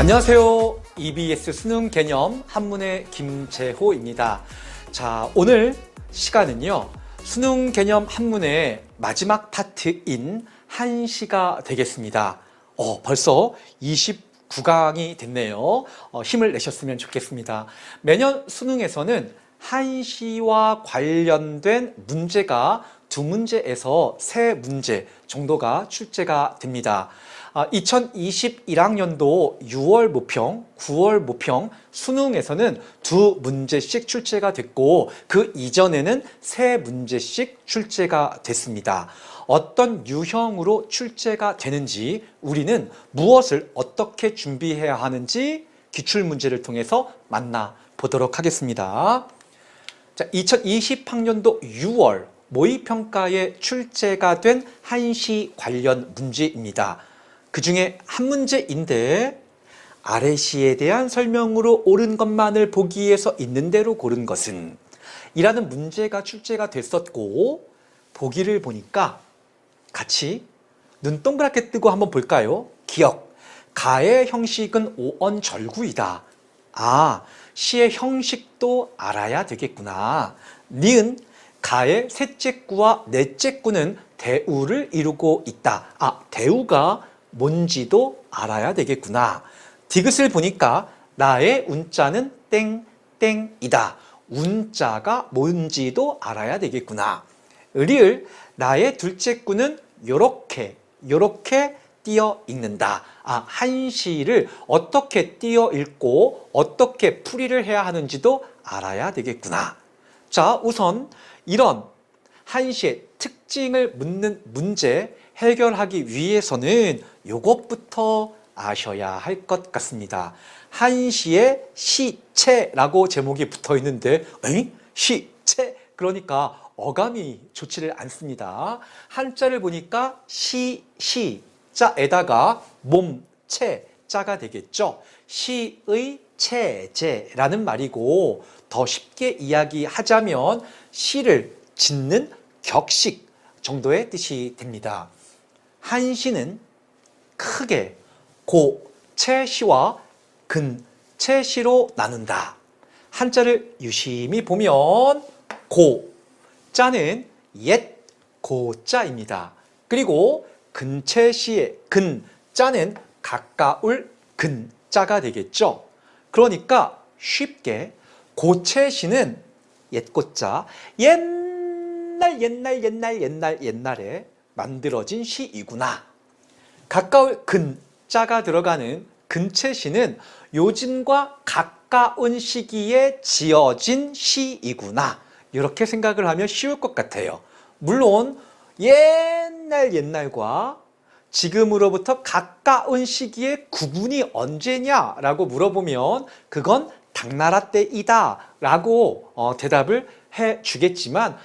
안녕하세요. EBS 수능 개념 한문의 김재호입니다. 자, 오늘 시간은요. 수능 개념 한문의 마지막 파트인 한시가 되겠습니다. 벌써 29강이 됐네요. 힘을 내셨으면 좋겠습니다. 매년 수능에서는 한시와 관련된 문제가 2문제에서 3문제 정도가 출제가 됩니다. 2021학년도 6월 모평, 9월 모평 수능에서는 2문제씩 출제가 됐고 그 이전에는 3문제씩 출제가 됐습니다. 어떤 유형으로 출제가 되는지 우리는 어떻게 준비해야 하는지 기출문제를 통해서 만나보도록 하겠습니다. 자, 2020학년도 6월 모의평가에 출제가 된 한시 관련 문제입니다. 그 중에 한 문제인데 아래 시에 대한 설명으로 옳은 것만을 보기 위해서 있는 대로 고른 것은 이라는 문제가 출제가 됐었고 보기를 보니까 같이 눈 동그랗게 뜨고 한번 볼까요? 기억, 가의 형식은 오언절구이다. 시의 형식도 알아야 되겠구나. 니은, 가의 셋째 구와 넷째 구는 대우를 이루고 있다. 대우가 뭔지도 알아야 되겠구나. 디귿을 보니까 나의 운자는 땡땡이다. 운자가 뭔지도 알아야 되겠구나. 리을, 나의 둘째 구는 요렇게 띄어 읽는다. 한시를 어떻게 띄어 읽고 어떻게 풀이를 해야 하는지도 알아야 되겠구나. 자, 우선 이런 한시의 특징을 묻는 문제 해결하기 위해서는 요것부터 아셔야 할 것 같습니다. 한시의 시체라고 제목이 붙어 있는데 시체? 그러니까 어감이 좋지를 않습니다. 한자를 보니까 시자에다가 몸체 자가 되겠죠. 시의 체제라는 말이고 더 쉽게 이야기하자면 시를 짓는 격식 정도의 뜻이 됩니다. 한시는 크게 고체시와 근체시로 나눈다. 한자를 유심히 보면 고자는 옛 고자입니다. 그리고 근체시의 근자는 가까울 근자가 되겠죠. 그러니까 쉽게 고체시는 옛고자, 옛날에 만들어진 시이구나. 가까울 근자가 들어가는 근체시는 요즘과 가까운 시기에 지어진 시이구나. 이렇게 생각을 하면 쉬울 것 같아요. 물론 옛날과 지금으로부터 가까운 시기의 구분이 언제냐라고 물어보면 그건 당나라 때이다 라고 대답을 해주겠지만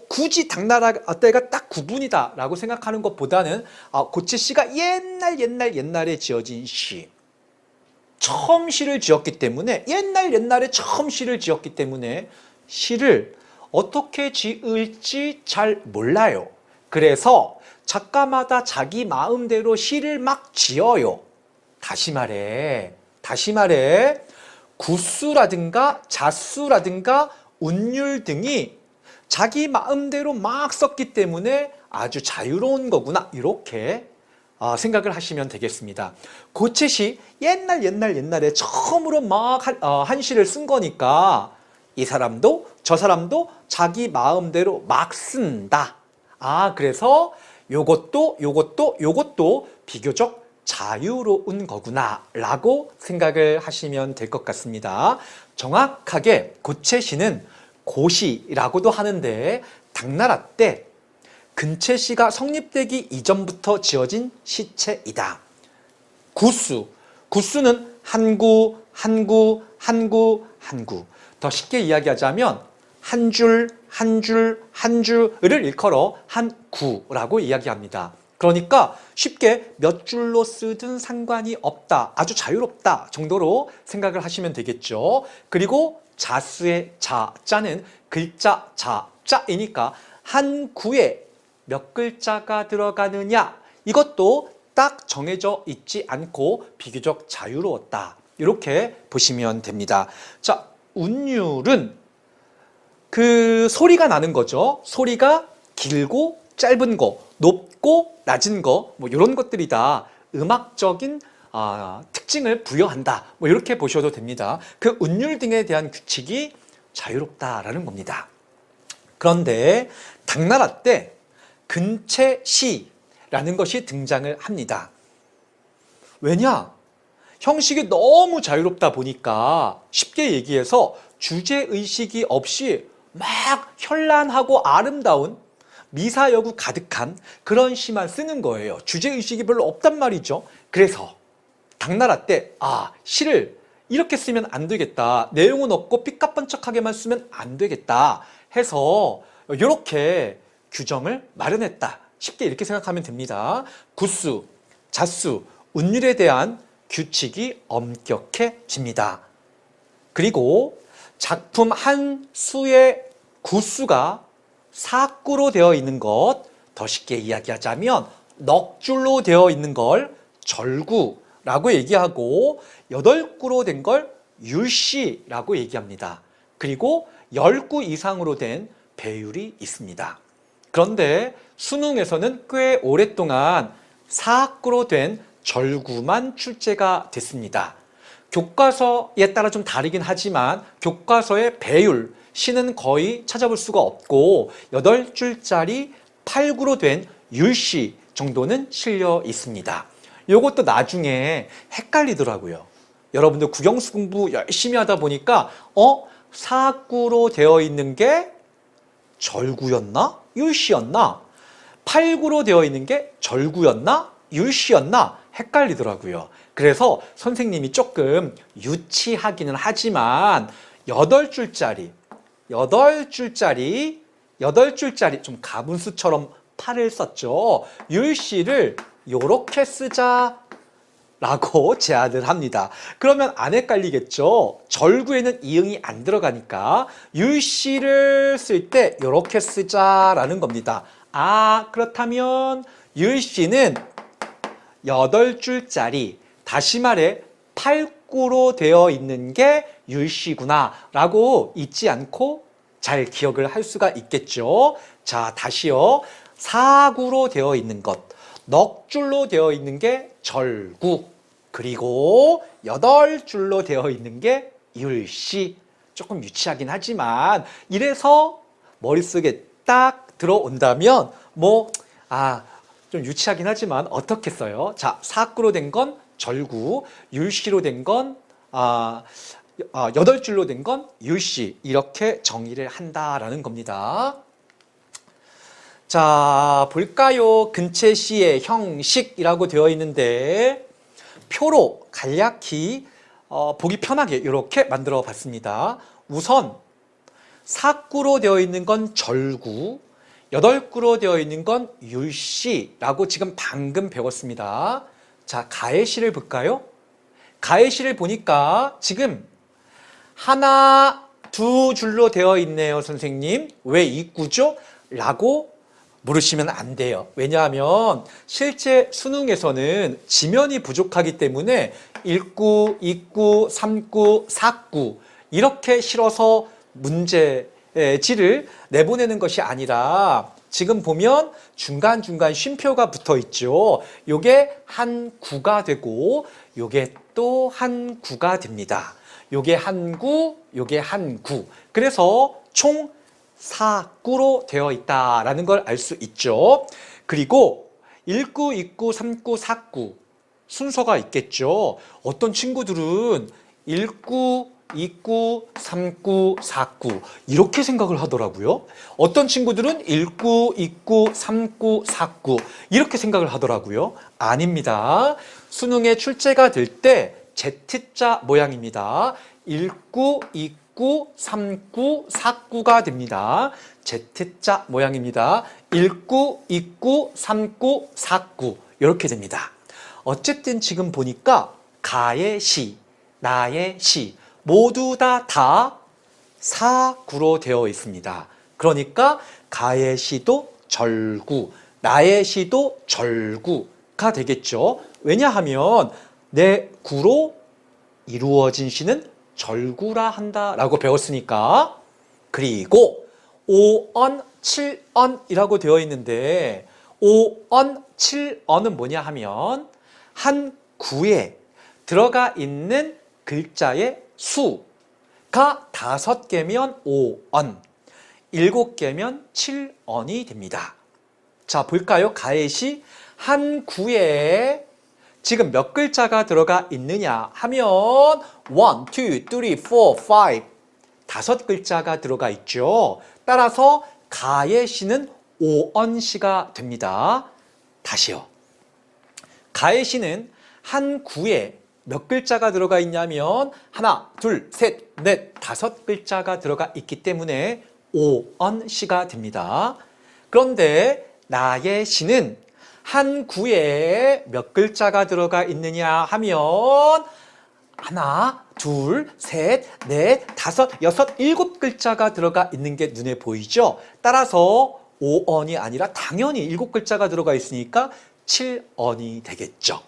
굳이 당나라 때가 딱 구분이다 라고 생각하는 것보다는 고체시가 옛날에 지어진 시, 처음 시를 지었기 때문에 옛날에 처음 시를 지었기 때문에 시를 어떻게 지을지 잘 몰라요. 그래서 작가마다 자기 마음대로 시를 막 지어요. 다시 말해 구수라든가 자수라든가 운율 등이 자기 마음대로 막 썼기 때문에 아주 자유로운 거구나. 이렇게 생각을 하시면 되겠습니다. 고체시 옛날에 처음으로 막 한시를 쓴 거니까 이 사람도 저 사람도 자기 마음대로 막 쓴다. 그래서 요것도 비교적 자유로운 거구나 라고 생각을 하시면 될 것 같습니다. 정확하게 고체시는 고시라고도 하는데 당나라 때 근체시가 성립되기 이전부터 지어진 시체이다. 구수는 한구. 더 쉽게 이야기하자면 한 줄을 일컬어 한구라고 이야기합니다. 그러니까 쉽게 몇 줄로 쓰든 상관이 없다, 아주 자유롭다 정도로 생각을 하시면 되겠죠. 그리고 자수의 자자는 글자 자자이니까 한 구에 몇 글자가 들어가느냐, 이것도 딱 정해져 있지 않고 비교적 자유로웠다. 이렇게 보시면 됩니다. 자, 운율은 그 소리가 나는 거죠. 소리가 길고 짧은 거, 높고 낮은 거, 뭐 이런 것들이 다 음악적인 특징을 부여한다. 뭐 이렇게 보셔도 됩니다. 그 운율 등에 대한 규칙이 자유롭다라는 겁니다. 그런데 당나라 때 근체시라는 것이 등장을 합니다. 왜냐? 형식이 너무 자유롭다 보니까 쉽게 얘기해서 주제의식이 없이 막 현란하고 아름다운 미사여구 가득한 그런 시만 쓰는 거예요. 주제의식이 별로 없단 말이죠. 그래서 당나라 때 시를 이렇게 쓰면 안 되겠다. 내용은 없고 삐까뻔쩍하게만 쓰면 안 되겠다 해서 이렇게 규정을 마련했다. 쉽게 이렇게 생각하면 됩니다. 구수, 자수, 운율에 대한 규칙이 엄격해집니다. 그리고 작품 한 수의 구수가 사구로 되어 있는 것, 더 쉽게 이야기하자면 넉 줄로 되어 있는 걸 절구라고 얘기하고 8구로 된 걸 율시라고 얘기합니다. 그리고 10구 이상으로 된 배율이 있습니다. 그런데 수능에서는 꽤 오랫동안 사구로 된 절구만 출제가 됐습니다. 교과서에 따라 좀 다르긴 하지만 교과서의 배율, 시는 거의 찾아볼 수가 없고 8줄짜리 8구로 된 율시 정도는 실려 있습니다. 이것도 나중에 헷갈리더라고요. 여러분들 국영수 공부 열심히 하다 보니까 4구로 되어 있는 게 절구였나? 율시였나? 8구로 되어 있는 게 절구였나? 율시였나? 헷갈리더라고요. 그래서 선생님이 조금 유치하기는 하지만 8줄짜리 좀 가분수처럼 팔을 썼죠. 율시를 요렇게 쓰자라고 제안을 합니다. 그러면 안 헷갈리겠죠. 절구에는 이응이 안 들어가니까 율시를 쓸 때 요렇게 쓰자라는 겁니다. 그렇다면 율시는 8줄짜리, 다시 말해 8구로 되어 있는 게 율시구나 라고 잊지 않고 잘 기억을 할 수가 있겠죠. 자, 다시요. 4구로 되어 있는 것, 넉 줄로 되어 있는 게 절구, 그리고 8줄로 되어 있는 게 율시. 조금 유치하긴 하지만 이래서 머릿속에 딱 들어온다면 좀 유치하긴 하지만 어떻게 써요? 자, 4구로 된 건 절구, 율시로 된 건 8줄로 된 건 율시, 이렇게 정의를 한다라는 겁니다. 자, 볼까요? 근체시의 형식이라고 되어 있는데 표로 간략히 보기 편하게 이렇게 만들어 봤습니다. 우선 4구로 되어 있는 건 절구, 8구로 되어 있는 건 율시라고 지금 방금 배웠습니다. 자, 가해시를 볼까요? 가해시를 보니까 지금 하나, 두 줄로 되어 있네요, 선생님. 왜 2구죠? 라고 물으시면 안 돼요. 왜냐하면 실제 수능에서는 지면이 부족하기 때문에 1구, 2구, 3구, 4구 이렇게 실어서 문제지를 내보내는 것이 아니라 지금 보면 중간중간 쉼표가 붙어 있죠. 요게 한 구가 되고 요게 또 한 구가 됩니다. 요게 한 구, 요게 한 구. 그래서 총 4구로 되어 있다라는 걸 알 수 있죠. 그리고 1구, 2구, 3구, 4구 순서가 있겠죠. 어떤 친구들은 1구, 2구, 3구, 4구 이렇게 생각을 하더라고요. 어떤 친구들은 1구, 2구, 3구, 4구 이렇게 생각을 하더라고요. 아닙니다. 수능에 출제가 될 때 Z자 모양입니다. 1구, 2구, 3구, 4구가 됩니다. Z자 모양입니다. 1구, 2구, 3구, 4구 이렇게 됩니다. 어쨌든 지금 보니까 가의 시, 나의 시 모두 다 4구로 되어 있습니다. 그러니까 가의 시도 절구, 나의 시도 절구, 되겠죠. 왜냐하면 내 구로 이루어진 시는 절구라 한다라고 배웠으니까. 그리고 5언, 7언이라고 되어 있는데 5언, 7언은 뭐냐 하면 한 구에 들어가 있는 글자의 수가 5개면 5언, 7개면 7언이 됩니다. 자, 볼까요? 가해시 한 구에 지금 몇 글자가 들어가 있느냐 하면 1, 2, 3, 4, 5 5글자가 들어가 있죠. 따라서 가의 시는 5언시가 됩니다. 다시요. 가의 시는 한 구에 몇 글자가 들어가 있냐면 하나, 둘, 셋, 넷, 5글자가 들어가 있기 때문에 5언시가 됩니다. 그런데 나의 시는 한 구에 몇 글자가 들어가 있느냐 하면 하나, 둘, 셋, 넷, 5, 6, 7글자가 들어가 있는 게 눈에 보이죠? 따라서 5언이 아니라 당연히 7글자가 들어가 있으니까 7언이 되겠죠.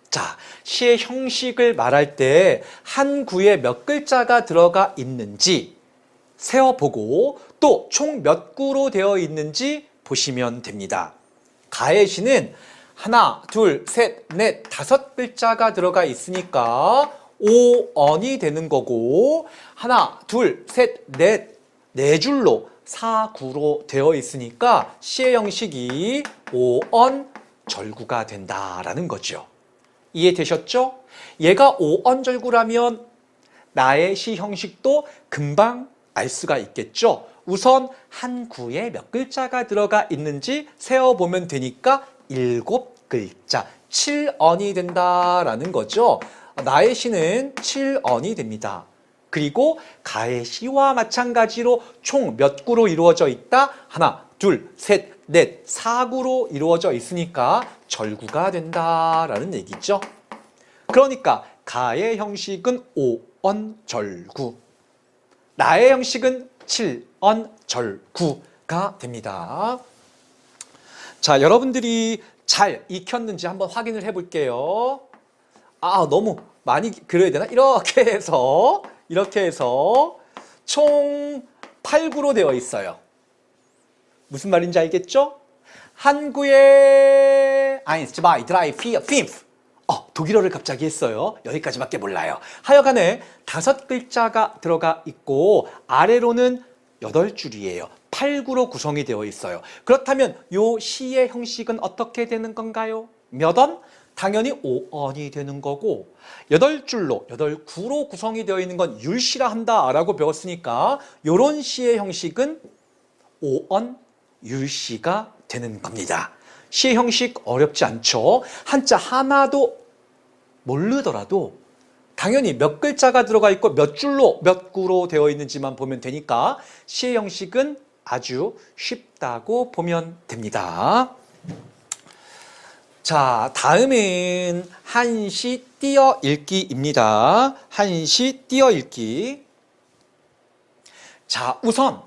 자, 시의 형식을 말할 때 한 구에 몇 글자가 들어가 있는지 세어보고 또 총 몇 구로 되어 있는지 보시면 됩니다. 가의 시는 하나, 둘, 셋, 넷, 5글자가 들어가 있으니까 5언이 되는 거고 하나, 둘, 셋, 넷, 4줄로 4구로 되어 있으니까 시의 형식이 5언 절구가 된다라는 거죠. 이해되셨죠? 얘가 5언 절구라면 나의 시 형식도 금방 알 수가 있겠죠? 우선 한 구에 몇 글자가 들어가 있는지 세어보면 되니까 7글자, 7언이 된다라는 거죠. 나의 시는 7언이 됩니다. 그리고 가의 시와 마찬가지로 총 몇 구로 이루어져 있다? 하나, 둘, 셋, 넷, 4구로 이루어져 있으니까 절구가 된다라는 얘기죠. 그러니까 가의 형식은 5언 절구, 나의 형식은 7언 절구가 됩니다. 자, 여러분들이 잘 익혔는지 한번 확인을 해볼게요. 너무 많이 그려야 되나? 이렇게 해서 총 8구로 되어 있어요. 무슨 말인지 알겠죠? 한 구에 1, 2, 3, 4, 5 독일어를 갑자기 했어요. 여기까지밖에 몰라요. 하여간에 5글자가 들어가 있고 아래로는 8줄이에요. 8구로 구성이 되어 있어요. 그렇다면 요 시의 형식은 어떻게 되는 건가요? 몇 언? 당연히 5언이 되는 거고 8줄로 8구로 구성이 되어 있는 건 율시라 한다라고 배웠으니까 요런 시의 형식은 5언 율시가 되는 겁니다. 시의 형식 어렵지 않죠? 한자 하나도 모르더라도 당연히 몇 글자가 들어가 있고 몇 줄로 몇 구로 되어 있는지만 보면 되니까 시의 형식은 아주 쉽다고 보면 됩니다. 자, 다음은 한시 띄어 읽기입니다. 한시 띄어 읽기. 자, 우선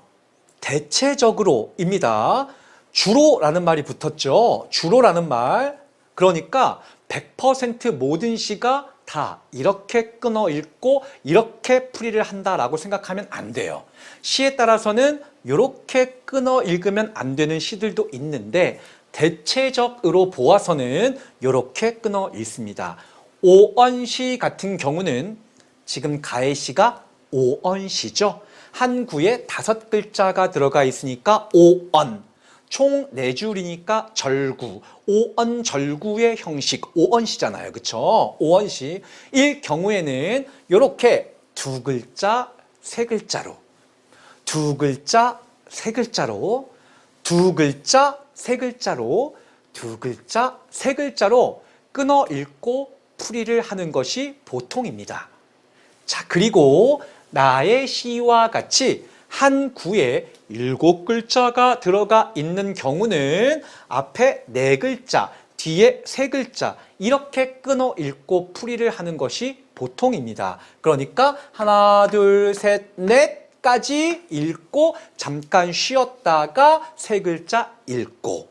대체적으로입니다. 주로라는 말이 붙었죠. 주로라는 말. 그러니까 100% 모든 시가 다 이렇게 끊어 읽고 이렇게 풀이를 한다라고 생각하면 안 돼요. 시에 따라서는 이렇게 끊어 읽으면 안 되는 시들도 있는데 대체적으로 보아서는 이렇게 끊어 읽습니다. 5언시 같은 경우는 지금 가의 시가 5언시죠. 한 구에 5글자가 들어가 있으니까 5언. 총 4줄이니까 절구, 5언 절구의 형식, 5언시잖아요. 그쵸? 5언시. 일 경우에는 이렇게 2글자, 3글자로, 2글자, 3글자로, 2글자, 3글자로, 2글자, 3글자로 끊어 읽고 풀이를 하는 것이 보통입니다. 자, 그리고 나의 시와 같이 한 구에 7글자가 들어가 있는 경우는 앞에 4글자, 뒤에 3글자 이렇게 끊어 읽고 풀이를 하는 것이 보통입니다. 그러니까 하나, 둘, 셋, 넷까지 읽고 잠깐 쉬었다가 3글자 읽고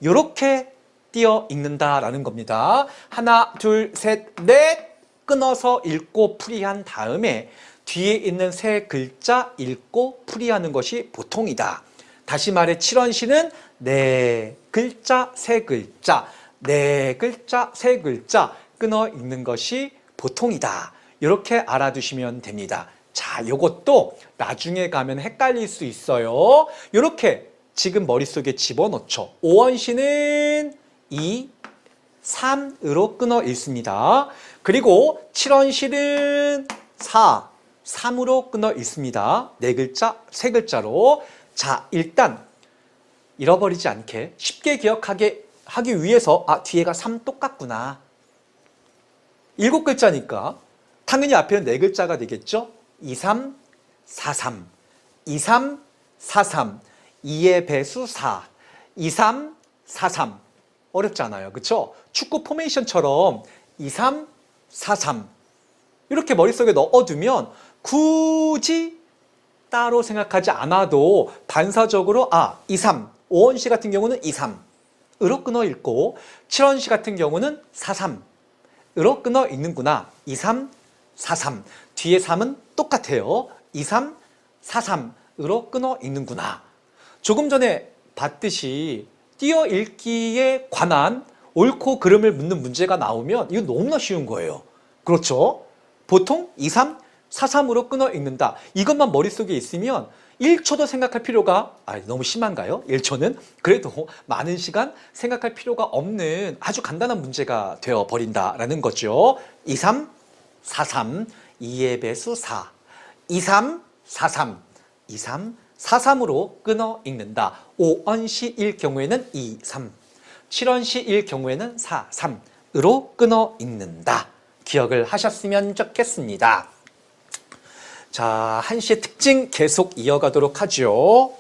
이렇게 띄어 읽는다라는 겁니다. 하나, 둘, 셋, 넷 끊어서 읽고 풀이한 다음에 뒤에 있는 세 글자 읽고 풀이하는 것이 보통이다. 다시 말해 7원시는 네 글자, 세 글자, 네 글자, 세 글자 끊어 읽는 것이 보통이다. 이렇게 알아두시면 됩니다. 자, 요것도 나중에 가면 헷갈릴 수 있어요. 이렇게 지금 머릿속에 집어넣죠. 5원시는 2, 3으로 끊어 읽습니다. 그리고 7원시는 4, 3으로 끊어 읽습니다. 네 글자, 세 글자로. 자, 일단 잃어버리지 않게 쉽게 기억하게 하기 위해서 뒤에가 3 똑같구나. 7글자니까 당연히 앞에는 네 글자가 되겠죠. 2, 3, 4, 3, 2, 3, 4, 3, 2의 배수 4, 2, 3, 4, 3. 어렵잖아요. 그렇죠? 축구 포메이션처럼 2, 3, 4, 3 이렇게 머릿속에 넣어두면 굳이 따로 생각하지 않아도 반사적으로 2, 3, 5원시 같은 경우는 2, 3으로 끊어 읽고 7원시 같은 경우는 4, 3으로 끊어 읽는구나. 2, 3, 4, 3 뒤에 3은 똑같아요. 2, 3, 4, 3으로 끊어 읽는구나. 조금 전에 봤듯이 띄어 읽기에 관한 옳고 그름을 묻는 문제가 나오면 이건 너무나 쉬운 거예요. 그렇죠? 보통 2, 3, 4, 3으로 끊어 읽는다. 이것만 머릿속에 있으면 1초도 생각할 필요가 너무 심한가요? 1초는? 그래도 많은 시간 생각할 필요가 없는 아주 간단한 문제가 되어버린다라는 거죠. 2, 3, 4, 3, 2의 배수 4, 2, 3, 4, 3, 2, 3, 4, 3으로 끊어 읽는다. 5원시일 경우에는 2, 3, 7원시일 경우에는 4, 3으로 끊어 읽는다. 기억을 하셨으면 좋겠습니다. 자, 한시의 특징 계속 이어가도록 하죠.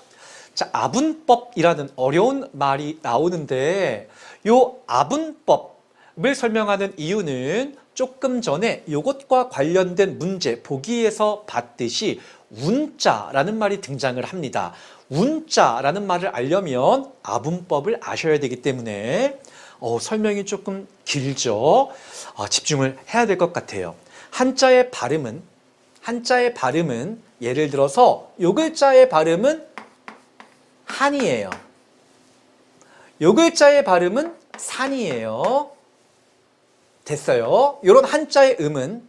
자, 아분법이라는 어려운 말이 나오는데 요 아분법을 설명하는 이유는 조금 전에 이것과 관련된 문제 보기에서 봤듯이 운자라는 말이 등장을 합니다. 운자라는 말을 알려면 아분법을 아셔야 되기 때문에 설명이 조금 길죠. 집중을 해야 될 것 같아요. 한자의 발음은 예를 들어서 요 글자의 발음은 한이에요. 요 글자의 발음은 산이에요. 됐어요. 이런 한자의 음은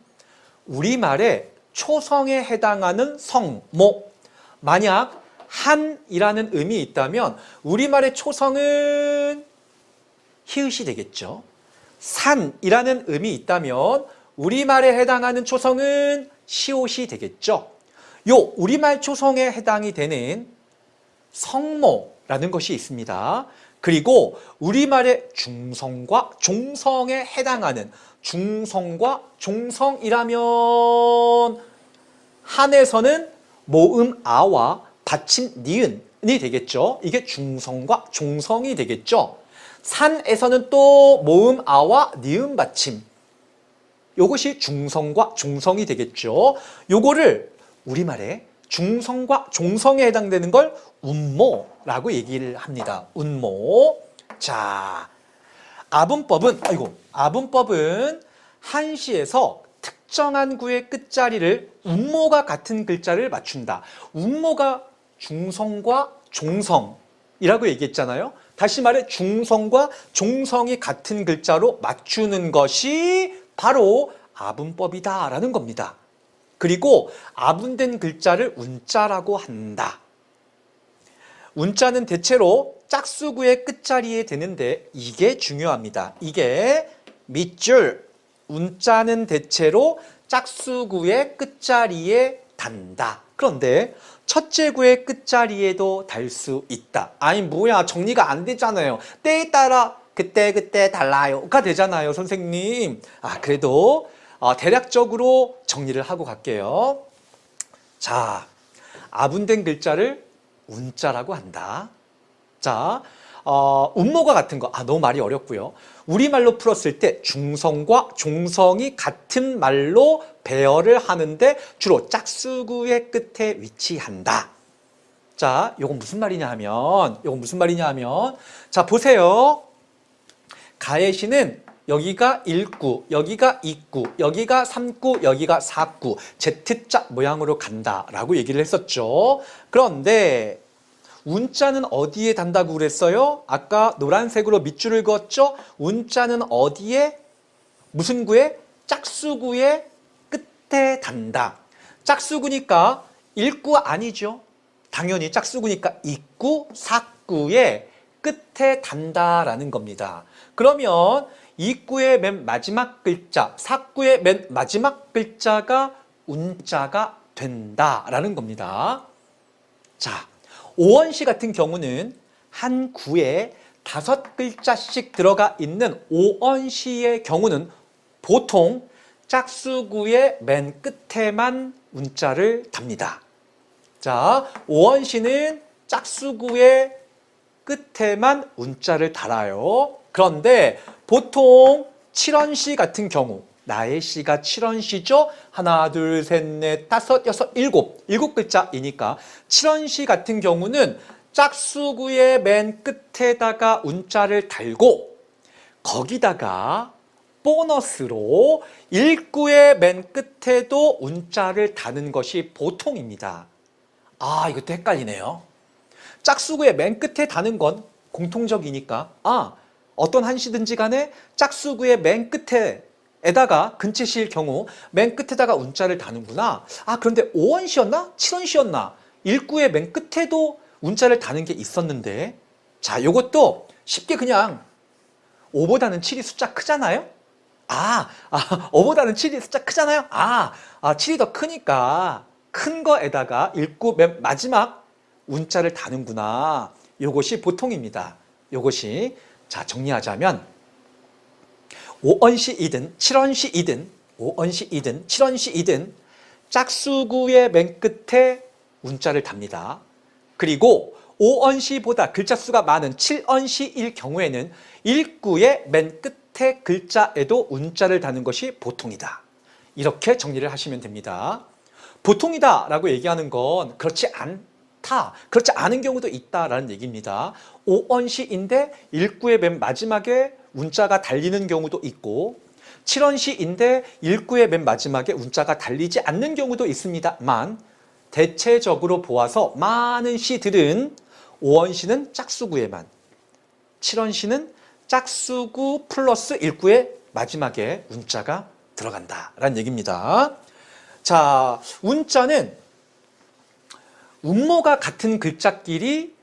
우리말의 초성에 해당하는 성, 모. 만약 한이라는 음이 있다면 우리말의 초성은 히읗이 되겠죠. 산이라는 음이 있다면 우리말에 해당하는 초성은 시옷이 되겠죠. 요 우리말 초성에 해당이 되는 성모라는 것이 있습니다. 그리고 우리말의 중성과 종성에 해당하는 중성과 종성이라면 한에서는 모음 아와 받침 니은이 되겠죠. 이게 중성과 종성이 되겠죠. 산에서는 또 모음 아와 니은 받침, 요것이 중성과 종성이 되겠죠. 요거를 우리말에 중성과 종성에 해당되는 걸 운모라고 얘기를 합니다. 운모. 자, 아분법은 한시에서 특정한 구의 끝자리를 운모가 같은 글자를 맞춘다. 운모가 중성과 종성이라고 얘기했잖아요. 다시 말해 중성과 종성이 같은 글자로 맞추는 것이 바로 아분법이다라는 겁니다. 그리고 아분된 글자를 운자라고 한다. 운자는 대체로 짝수구의 끝자리에 되는데 이게 중요합니다. 이게 밑줄, 운자는 대체로 짝수구의 끝자리에 단다. 그런데 첫째 구의 끝자리에도 달 수 있다. 아니 뭐야, 정리가 안 되잖아요. 때에 따라 그때 달라요가 되잖아요, 선생님. 그래도 대략적으로 정리를 하고 갈게요. 자, 아분된 글자를 운자라고 한다. 자, 운모가 같은 거, 너무 말이 어렵고요. 우리말로 풀었을 때 중성과 종성이 같은 말로 배열을 하는데 주로 짝수구의 끝에 위치한다. 자, 요건 무슨 말이냐 하면, 자, 보세요. 가해시는 여기가 1구, 여기가 2구, 여기가 3구, 여기가 4구, Z자 모양으로 간다라고 얘기를 했었죠. 그런데 운자는 어디에 단다고 그랬어요? 아까 노란색으로 밑줄을 그었죠? 운자는 어디에? 무슨 구에? 짝수구의 끝에 단다. 짝수구니까 1구 아니죠. 당연히 짝수구니까 2구, 4구의 끝에 단다라는 겁니다. 그러면 2구의 맨 마지막 글자, 4구의 맨 마지막 글자가 운자가 된다라는 겁니다. 자, 오원시 같은 경우는 한 구에 5글자씩 들어가 있는 오원시의 경우는 보통 짝수구의 맨 끝에만 운자를 답니다. 자, 오원시는 짝수구의 끝에만 운자를 달아요. 그런데 보통 칠원시 같은 경우, 나의 시가 칠원시죠? 하나, 둘, 셋, 넷, 다섯, 여섯, 일곱 글자이니까 칠원시 같은 경우는 짝수구의 맨 끝에다가 운자를 달고 거기다가 보너스로 일구의 맨 끝에도 운자를 다는 것이 보통입니다. 아, 이것도 헷갈리네요. 짝수구의 맨 끝에 다는 건 공통적이니까 어떤 한시든지 간에 짝수구의 맨 끝에다가 근체시일 경우 맨 끝에다가 운자를 다는구나. 그런데 5원시였나? 7원시였나? 일구의 맨 끝에도 운자를 다는 게 있었는데, 자, 이것도 쉽게 그냥 5보다는 7이 숫자 크잖아요? 5보다는 7이 숫자 크잖아요? 7이 더 크니까 큰 거에다가 일구 맨 마지막 운자를 다는구나. 요것이 보통입니다. 요것이, 자, 정리하자면 5원시이든 7원시이든 5원시이든 7원시이든 짝수구의 맨 끝에 운자를 답니다. 그리고 5원시보다 글자 수가 많은 7원시일 경우에는 일구의 맨 끝에 글자에도 운자를 다는 것이 보통이다. 이렇게 정리를 하시면 됩니다. 보통이다 라고 얘기하는 건 그렇지 않다, 그렇지 않은 경우도 있다라는 얘기입니다. 5원시인데 일구의 맨 마지막에 운자가 달리는 경우도 있고 7원시인데 일구의 맨 마지막에 운자가 달리지 않는 경우도 있습니다만 대체적으로 보아서 많은 시들은 5원시는 짝수구에만, 7원시는 짝수구 플러스 일구의 마지막에 운자가 들어간다라는 얘기입니다. 자, 운자는 운모가 같은 글자끼리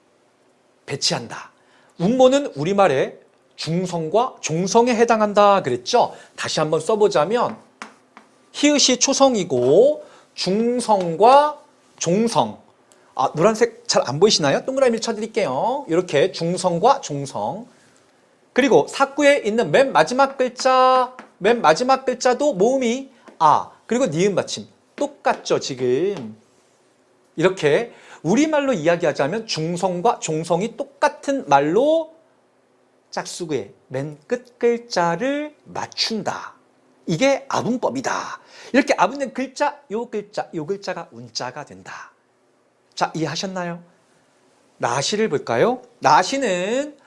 배치한다. 운모는 우리말에 중성과 종성에 해당한다 그랬죠? 다시 한번 써보자면 히읗이 초성이고 중성과 종성. 노란색 잘 안 보이시나요? 동그라미를 쳐드릴게요. 이렇게 중성과 종성. 그리고 사구에 있는 맨 마지막 글자도 모음이 그리고 니은 받침. 똑같죠, 지금. 이렇게 우리말로 이야기하자면 중성과 종성이 똑같은 말로 짝수구의 맨 끝 글자를 맞춘다. 이게 아분법이다. 이렇게 아분된 글자, 요 글자가 운자가 된다. 자, 이해하셨나요? 나시를 볼까요? 나시는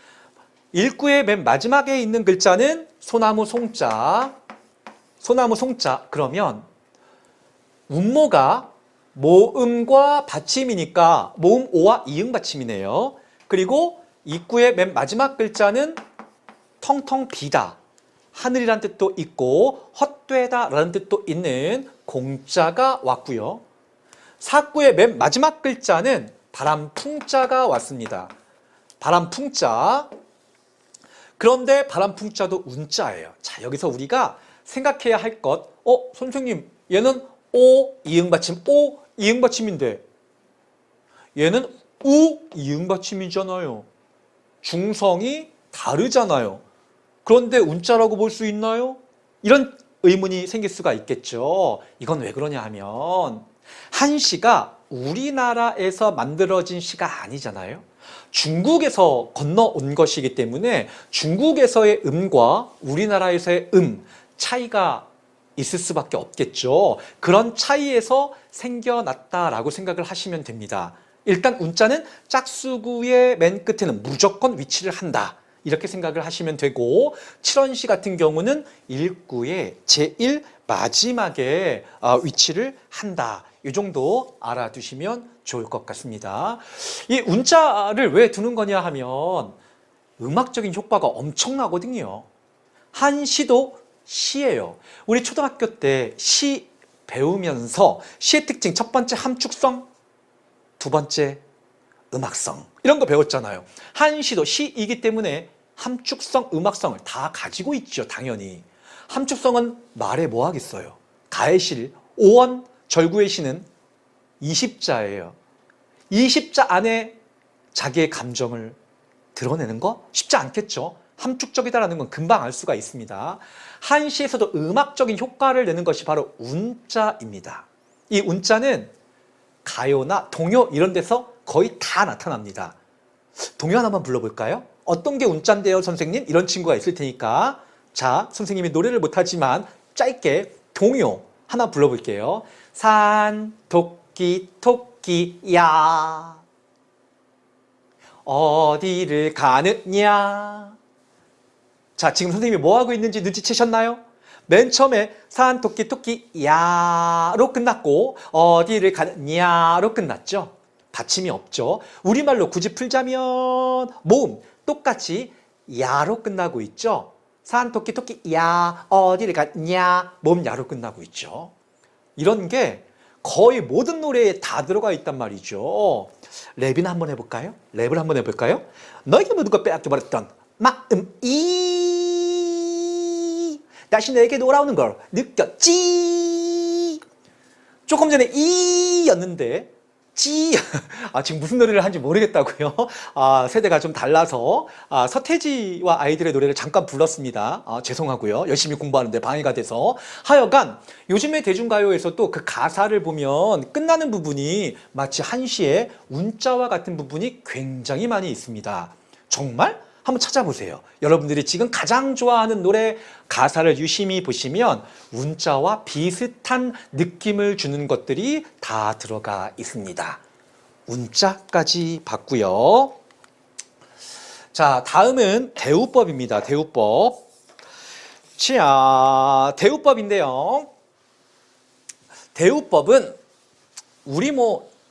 일구의 맨 마지막에 있는 글자는 소나무 송자. 그러면 운모가 모음과 받침이니까 모음 오와 이응 받침이네요. 그리고 입구의 맨 마지막 글자는 텅텅 비다. 하늘이란 뜻도 있고 헛되다 라는 뜻도 있는 공자가 왔고요. 사구의 맨 마지막 글자는 바람풍자가 왔습니다. 바람풍자. 그런데 바람풍자도 운자예요. 자, 여기서 우리가 생각해야 할 것, 선생님, 얘는 오 이응받침, 오 이응받침인데 얘는 우 이응받침이잖아요. 중성이 다르잖아요. 그런데 운자라고 볼 수 있나요? 이런 의문이 생길 수가 있겠죠. 이건 왜 그러냐 하면 한시가 우리나라에서 만들어진 시가 아니잖아요. 중국에서 건너온 것이기 때문에 중국에서의 음과 우리나라에서의 차이가 있을 수밖에 없겠죠. 그런 차이에서 생겨났다라고 생각을 하시면 됩니다. 일단 운자는 짝수구의 맨 끝에는 무조건 위치를 한다. 이렇게 생각을 하시면 되고, 칠원시 같은 경우는 일구의 제일 마지막에 위치를 한다. 이 정도 알아두시면 좋을 것 같습니다. 이 운자를 왜 두는 거냐 하면 음악적인 효과가 엄청나거든요. 한시도 시예요. 우리 초등학교 때 시 배우면서 시의 특징 첫 번째 함축성, 두 번째 음악성 이런 거 배웠잖아요. 한시도 시이기 때문에 함축성, 음악성을 다 가지고 있죠. 당연히. 함축성은 말에 뭐 하겠어요. 가의 실, 오원, 절구의 시는 20자예요. 20자 안에 자기의 감정을 드러내는 거 쉽지 않겠죠. 함축적이다라는 건 금방 알 수가 있습니다. 한시에서도 음악적인 효과를 내는 것이 바로 운자입니다. 이 운자는 가요나 동요 이런 데서 거의 다 나타납니다. 동요 하나만 불러볼까요? 어떤 게 운자인데요, 선생님? 이런 친구가 있을 테니까. 자, 선생님이 노래를 못하지만 짧게 동요 하나 불러볼게요. 산 토끼 토끼야 어디를 가느냐. 자, 지금 선생님이 뭐 하고 있는지 눈치채셨나요? 맨 처음에 산 토끼 토끼 야로 끝났고 어디를 가느냐로 끝났죠. 받침이 없죠. 우리말로 굳이 풀자면 모음 똑같이 야로 끝나고 있죠. 산 토끼 토끼 야 어디를 가냐 모음 야로 끝나고 있죠. 이런 게 거의 모든 노래에 다 들어가 있단 말이죠. 랩이나 한번 해볼까요? 랩을 한번 해볼까요? 너에게 모든 걸 빼앗겨버렸던 마음이 다시 내게 돌아오는 걸 느꼈지. 조금 전에 이였는데 지. 지금 무슨 노래를 하는지 모르겠다고요. 세대가 좀 달라서 서태지와 아이들의 노래를 잠깐 불렀습니다. 죄송하고요. 열심히 공부하는데 방해가 돼서. 하여간 요즘의 대중가요에서도 그 가사를 보면 끝나는 부분이 마치 한시의 운자와 같은 부분이 굉장히 많이 있습니다. 정말? 한번 찾아보세요. 여러분들이 지금 가장 좋아하는 노래 가사를 유심히 보시면 운자와 비슷한 느낌을 주는 것들이 다 들어가 있습니다. 운자까지 봤고요. 자, 다음은 대우법입니다. 대우법. 자, 대우법인데요. 대우법은 우리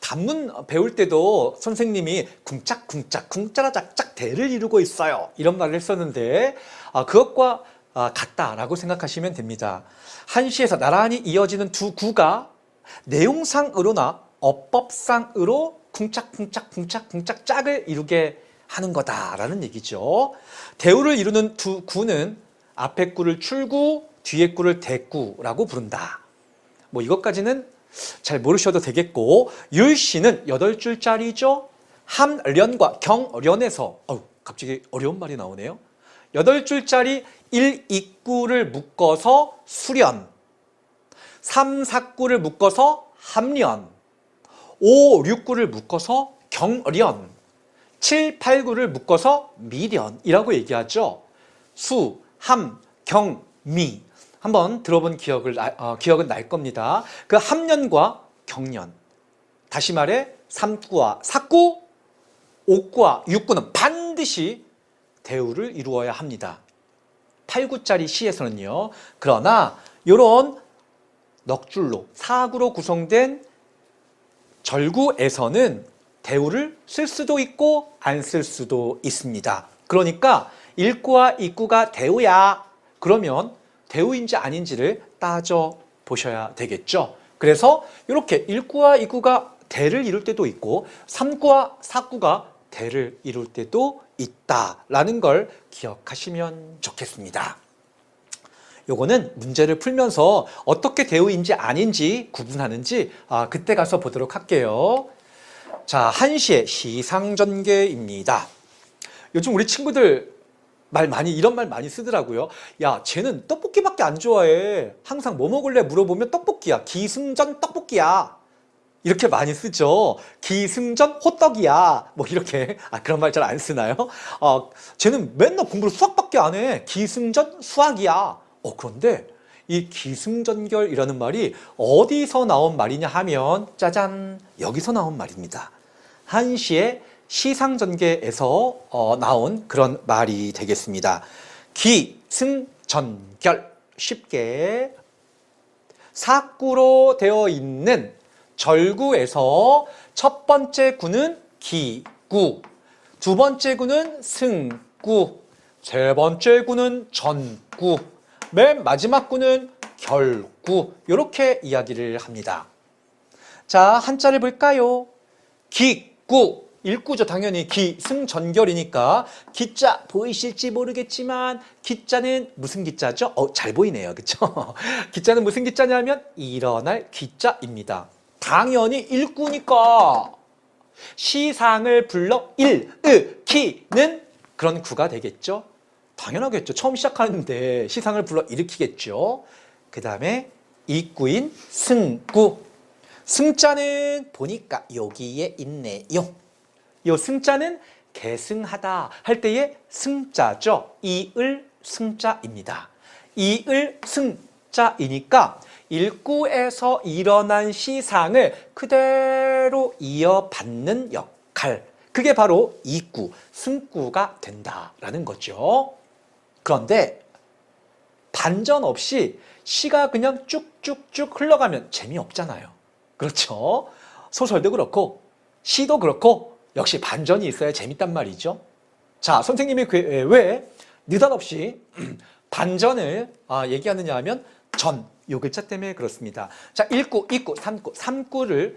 단문 배울 때도 선생님이 쿵짝쿵짝 쿵짜라짝짝 대를 이루고 있어요. 이런 말을 했었는데 그것과 같다라고 생각하시면 됩니다. 한시에서 나란히 이어지는 두 구가 내용상으로나 어법상으로 쿵짝쿵짝 쿵짝쿵짝 짝을 이루게 하는 거다라는 얘기죠. 대우를 이루는 두 구는 앞에 구를 출구, 뒤에 구를 대구라고 부른다. 이것까지는 잘 모르셔도 되겠고, 율시는 8줄짜리죠. 함련과 경련에서 갑자기 어려운 말이 나오네요. 8줄짜리 1, 2구를 묶어서 수련, 3, 4구를 묶어서 함련, 5, 6구를 묶어서 경련, 7, 8구를 묶어서 미련이라고 얘기하죠. 수, 함, 경, 미. 한번 들어본 기억은 날 겁니다. 그 함련과 경련. 다시 말해 3구와 4구, 5구와 6구는 반드시 대우를 이루어야 합니다. 8구짜리 시에서는요. 그러나 이런 넉줄로 4구로 구성된 절구에서는 대우를 쓸 수도 있고 안 쓸 수도 있습니다. 그러니까 1구와 2구가 대우야. 그러면 대우인지 아닌지를 따져보셔야 되겠죠. 그래서 이렇게 1구와 2구가 대를 이룰 때도 있고 3구와 4구가 대를 이룰 때도 있다라는 걸 기억하시면 좋겠습니다. 요거는 문제를 풀면서 어떻게 대우인지 아닌지 구분하는지 그때 가서 보도록 할게요. 자, 한시의 시상전개입니다. 요즘 우리 친구들 이런 말 많이 쓰더라고요. 야, 쟤는 떡볶이밖에 안 좋아해. 항상 뭐 먹을래 물어보면 떡볶이야. 기승전 떡볶이야. 이렇게 많이 쓰죠. 기승전 호떡이야. 이렇게. 그런 말 잘 안 쓰나요? 쟤는 맨날 공부를 수학밖에 안 해. 기승전 수학이야. 그런데 이 기승전결이라는 말이 어디서 나온 말이냐 하면 짜잔, 여기서 나온 말입니다. 한시의 시상전개에서 나온 그런 말이 되겠습니다. 기승전결, 쉽게 사구로 되어 있는 절구에서 첫 번째 구는 기구, 두 번째 구는 승구, 세 번째 구는 전구, 맨 마지막 구는 결구, 이렇게 이야기를 합니다. 자, 한자를 볼까요? 기구, 일구죠. 당연히 기승전결이니까. 기자 보이실지 모르겠지만 기자는 무슨 기자죠? 잘 보이네요. 그렇죠? 기자는 무슨 기자냐면 일어날 기자입니다. 당연히 일구니까 시상을 불러 일으키는 그런 구가 되겠죠. 당연하겠죠. 처음 시작하는데 시상을 불러 일으키겠죠. 그 다음에 이구인 승구. 승자는 보니까 여기에 있네요. 이 승자는 계승하다 할 때의 승자죠. 이을 승자입니다. 이을 승자이니까 일구에서 일어난 시상을 그대로 이어받는 역할, 그게 바로 이구, 승구가 된다라는 거죠. 그런데 반전 없이 시가 그냥 쭉쭉쭉 흘러가면 재미없잖아요. 그렇죠? 소설도 그렇고 시도 그렇고 역시 반전이 있어야 재밌단 말이죠. 자, 선생님이 왜 느닷없이 반전을 얘기하느냐 하면 요 글자 때문에 그렇습니다. 자, 1구, 2구, 3구, 3구를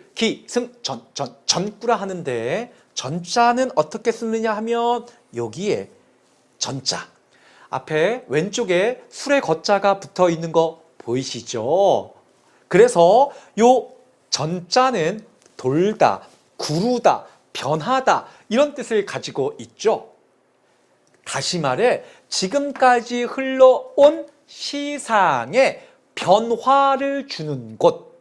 전구라 하는데 전자는 어떻게 쓰느냐 하면 여기에 전자, 앞에 왼쪽에 술의 거자가 붙어 있는 거 보이시죠? 그래서 요 전자는 돌다, 구르다, 변하다 이런 뜻을 가지고 있죠. 다시 말해 지금까지 흘러온 시상에 변화를 주는 곳,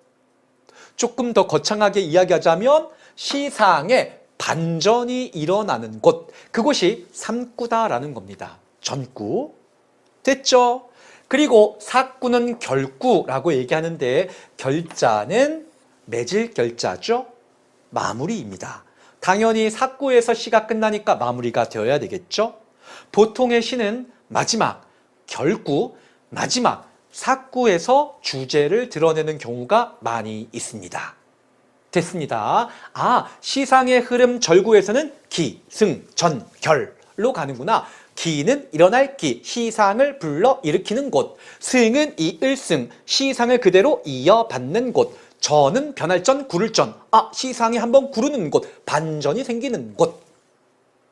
조금 더 거창하게 이야기하자면 시상에 반전이 일어나는 곳, 그곳이 삼구다라는 겁니다. 전구. 됐죠? 그리고 사구는 결구라고 얘기하는데 결자는 맺을 결자죠. 마무리입니다. 당연히 사구에서 시가 끝나니까 마무리가 되어야 되겠죠. 보통의 시는 마지막, 결구, 마지막, 사구에서 주제를 드러내는 경우가 많이 있습니다. 됐습니다. 시상의 흐름 절구에서는 기, 승, 전, 결로 가는구나. 기는 일어날 기, 시상을 불러 일으키는 곳. 승은 이을승, 시상을 그대로 이어받는 곳. 전은 변할 전, 구를 전. 시상이 한번 구르는 곳, 반전이 생기는 곳.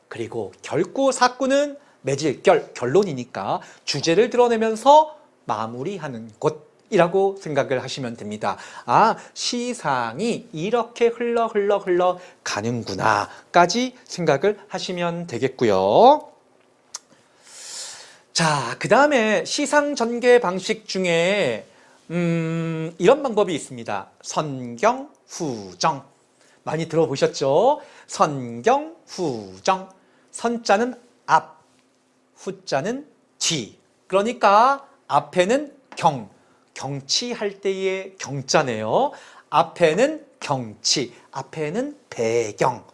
그리고 결구, 사구는 맺을 결, 결론이니까 주제를 드러내면서 마무리하는 곳이라고 생각을 하시면 됩니다. 시상이 이렇게 흘러 가는구나까지 생각을 하시면 되겠고요. 자, 그 다음에 시상 전개 방식 중에 이런 방법이 있습니다. 선경, 후정. 많이 들어보셨죠? 선경, 후정. 선자는 앞, 후자는 뒤. 그러니까 앞에는 경치할 때의 경자네요. 앞에는 경치, 앞에는 배경.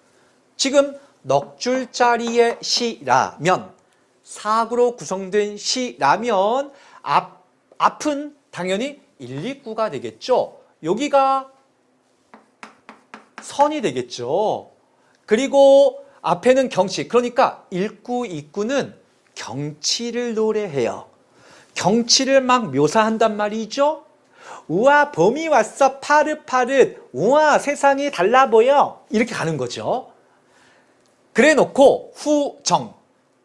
지금 넉 줄짜리의 시라면, 사구로 구성된 시라면 앞은 당연히 1, 2구가 되겠죠. 여기가 선이 되겠죠. 그리고 앞에는 경치, 그러니까 1구, 2구는 경치를 노래해요. 경치를 막 묘사한단 말이죠. 우와, 봄이 왔어, 파릇파릇. 우와, 세상이 달라 보여. 이렇게 가는 거죠. 그래 놓고 후정,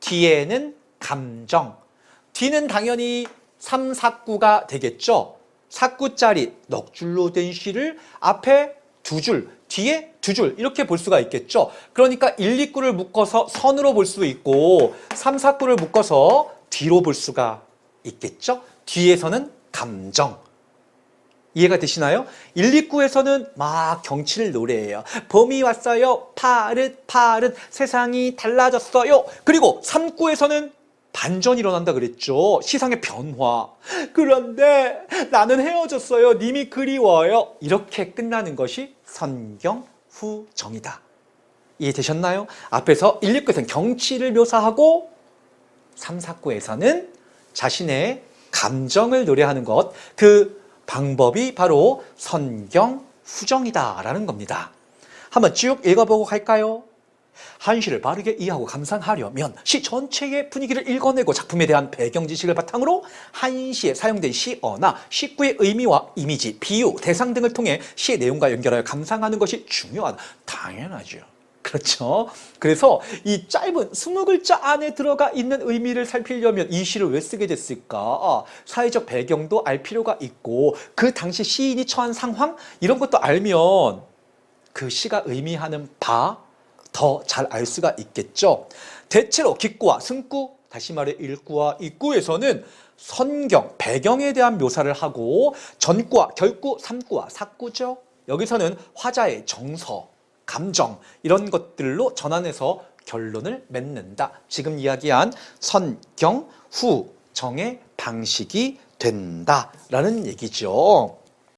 뒤에는 감정. 뒤는 당연히 3, 4구가 되겠죠. 4구짜리 넉 줄로 된 시를 앞에 2줄, 뒤에 2줄 이렇게 볼 수가 있겠죠. 그러니까 1, 2구를 묶어서 선으로 볼 수 있고 3, 4구를 묶어서 뒤로 볼 수가 있겠죠. 뒤에서는 감정. 이해가 되시나요? 1, 2구에서는 막 경치를 노래해요. 봄이 왔어요. 파릇파릇 세상이 달라졌어요. 그리고 3구에서는 반전이 일어난다 그랬죠. 시상의 변화. 그런데 나는 헤어졌어요. 님이 그리워요. 이렇게 끝나는 것이 선경, 후정이다. 이해되셨나요? 앞에서 1, 2구에서는 경치를 묘사하고 3, 4구에서는 자신의 감정을 노래하는 것, 그 방법이 바로 선경후정이다라는 겁니다. 한번 쭉 읽어보고 갈까요? 한시를 바르게 이해하고 감상하려면 시 전체의 분위기를 읽어내고 작품에 대한 배경 지식을 바탕으로 한시에 사용된 시어나 시구의 의미와 이미지, 비유, 대상 등을 통해 시의 내용과 연결하여 감상하는 것이 중요하다. 당연하죠. 그렇죠. 그래서 이 짧은 20글자 안에 들어가 있는 의미를 살피려면 이 시를 왜 쓰게 됐을까? 사회적 배경도 알 필요가 있고 그 당시 시인이 처한 상황 이런 것도 알면 그 시가 의미하는 바 더 잘 알 수가 있겠죠. 대체로 기구와 승구, 다시 말해 1구와 2구에서는 선경, 배경에 대한 묘사를 하고 전구와 결구, 3구와 4구죠. 여기서는 화자의 정서, 감정 이런 것들로 전환해서 결론을 맺는다. 지금 이야기한 선경, 후정의 방식이 된다라는 얘기죠.